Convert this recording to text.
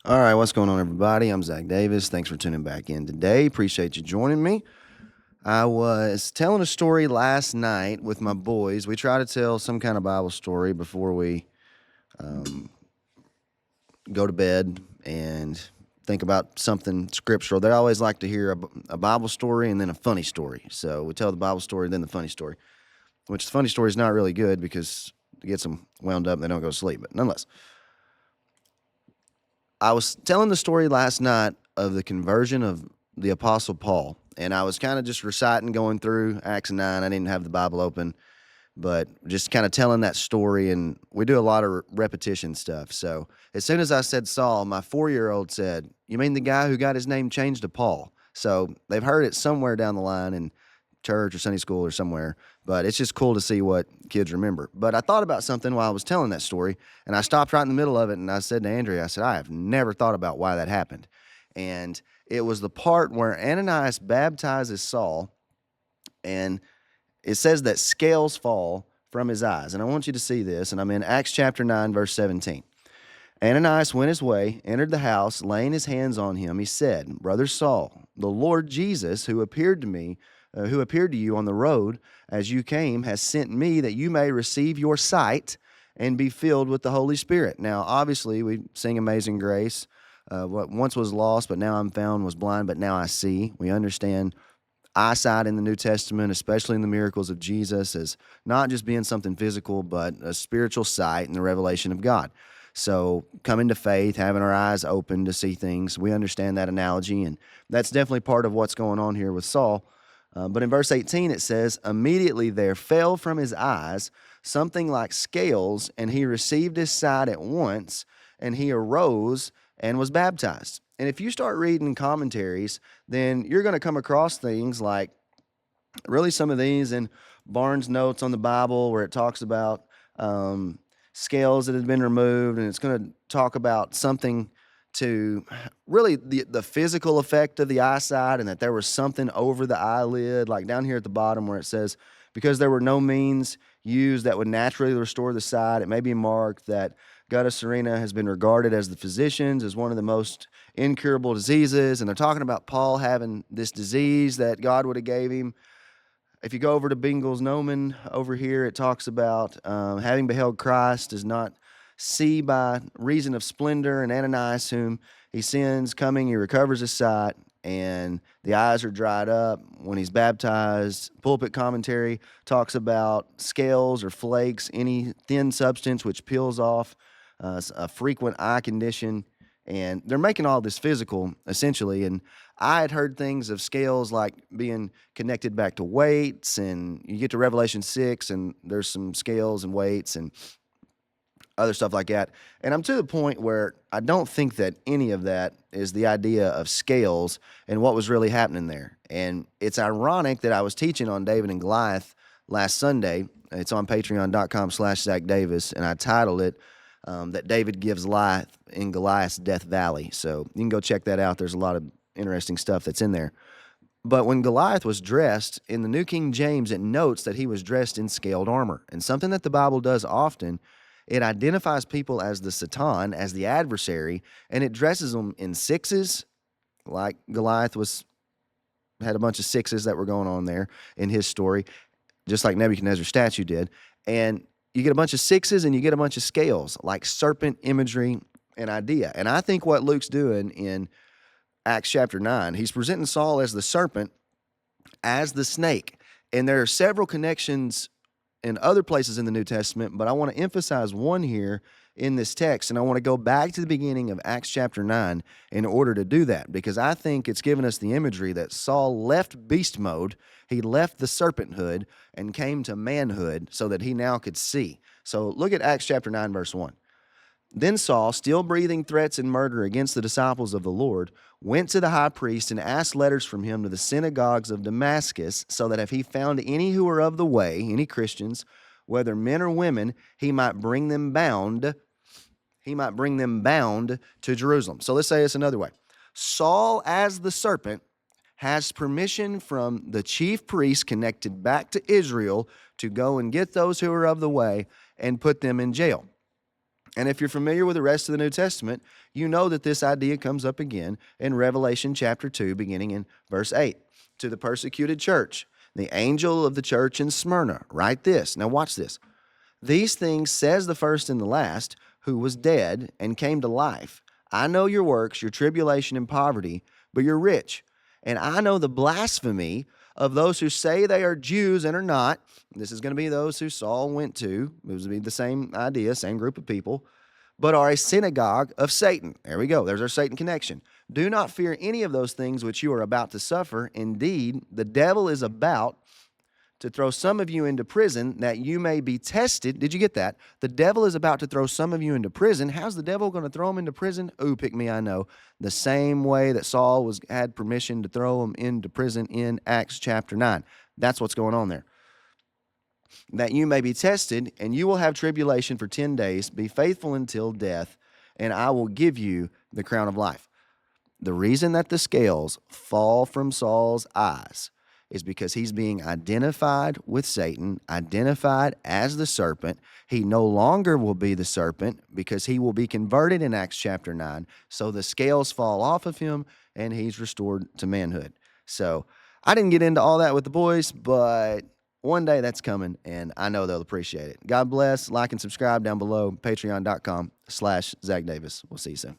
All right, what's going on, everybody? I'm Zach Davis. Thanks for tuning back in today. Appreciate you joining me. I was telling a story last night with my boys. We try to tell some kind of Bible story before we um, go to bed and think about something scriptural. They always like to hear a Bible story and then a funny story. So we tell the Bible story, then the funny story, which the funny story is not really good because it gets them wound up and they don't go to sleep. But nonetheless, I was telling the story last night of the conversion of the Apostle Paul, and I was kind of just reciting, going through Acts 9. I didn't have the Bible open, but just kind of telling that story. And we do a lot of repetition stuff. So as soon as I said Saul, my 4-year-old said, "You mean the guy who got his name changed to Paul?" So they've heard it somewhere down the line in church or Sunday school or somewhere, but it's just cool to see what kids remember. But I thought about something while I was telling that story, and I stopped right in the middle of it, and I said to Andrea, I said, I have never thought about why that happened. And it was the part where Ananias baptizes Saul, and it says that scales fall from his eyes. And I want you to see this, and I'm in Acts chapter 9, verse 17. Ananias went his way, entered the house, laying his hands on him. He said, "Brother Saul, the Lord Jesus, who appeared to you on the road as you came, has sent me that you may receive your sight and be filled with the Holy Spirit." Now, obviously, we sing Amazing Grace. What once was lost, but now I'm found, was blind, but now I see. We understand eyesight in the New Testament, especially in the miracles of Jesus, as not just being something physical, but a spiritual sight and the revelation of God. So, coming to faith, having our eyes open to see things, we understand that analogy, and that's definitely part of what's going on here with Saul. But in verse 18, it says, "Immediately there fell from his eyes something like scales, and he received his sight at once, and he arose and was baptized." And if you start reading commentaries, then you're going to come across things like really some of these in Barnes' notes on the Bible, where it talks about um, scales that had been removed, and it's going to talk about something to really the physical effect of the eyesight, and that there was something over the eyelid, like down here at the bottom where it says, because there were no means used that would naturally restore the sight, it may be marked that gutta serena has been regarded as the physicians as one of the most incurable diseases. And they're talking about Paul having this disease that God would have gave him. If you go over to Bingle's Gnomon over here, it talks about having beheld Christ does not see by reason of splendor, and Ananias, whom he sends, coming, he recovers his sight, and the eyes are dried up when he's baptized. Pulpit commentary talks about scales or flakes, any thin substance which peels off, a frequent eye condition. And they're making all this physical, essentially. And I had heard things of scales like being connected back to weights, and you get to Revelation 6, and there's some scales and weights and other stuff like that. And I'm to the point where I don't think that any of that is the idea of scales and what was really happening there. And it's ironic that I was teaching on David and Goliath last Sunday. It's on patreon.com/Zach Davis, and I titled it that David gives life in Goliath's Death Valley. So you can go check that out. There's a lot of interesting stuff that's in there. But when Goliath was dressed, in the New King James, it notes that he was dressed in scaled armor. And something that the Bible does often, it identifies people as the Satan, as the adversary, and it dresses them in sixes, like Goliath had a bunch of sixes that were going on there in his story, just like Nebuchadnezzar's statue did. And you get a bunch of sixes and you get a bunch of scales, like serpent imagery and idea. And I think what Luke's doing in Acts chapter 9, he's presenting Saul as the serpent, as the snake. And there are several connections in other places in the New Testament, but I want to emphasize one here in this text. And I want to go back to the beginning of Acts chapter 9 in order to do that, because I think it's given us the imagery that Saul left beast mode, he left the serpenthood and came to manhood so that he now could see. So look at Acts chapter 9, verse 1. Then Saul, still breathing threats and murder against the disciples of the Lord, went to the high priest and asked letters from him to the synagogues of Damascus, so that if he found any who were of the way, any Christians, whether men or women, he might bring them bound. He might bring them bound to Jerusalem. So let's say this another way. Saul, as the serpent, has permission from the chief priest connected back to Israel to go and get those who are of the way and put them in jail. And if you're familiar with the rest of the New Testament, you know that this idea comes up again in Revelation chapter 2, beginning in verse 8. To the persecuted church, the angel of the church in Smyrna, write this. Now watch this. These things says the first and the last, who was dead and came to life. I know your works, your tribulation and poverty, but you're rich. And I know the blasphemy of those who say they are Jews and are not. This is going to be those who Saul went to. It was be the same idea, same group of people, but are a synagogue of Satan. There we go. There's our Satan connection. Do not fear any of those things which you are about to suffer. Indeed, the devil is about to throw some of you into prison that you may be tested. Did you get that? The devil is about to throw some of you into prison. How's the devil going to throw them into prison? Ooh, pick me, I know. The same way that Saul had permission to throw him into prison in Acts chapter 9. That's what's going on there. That you may be tested, and you will have tribulation for 10 days. Be faithful until death, and I will give you the crown of life. The reason that the scales fall from Saul's eyes is because he's being identified with Satan, identified as the serpent. He no longer will be the serpent because he will be converted in Acts chapter 9. So the scales fall off of him and he's restored to manhood. So I didn't get into all that with the boys, but one day that's coming and I know they'll appreciate it. God bless. Like and subscribe down below, patreon.com/Zach Davis. We'll see you soon.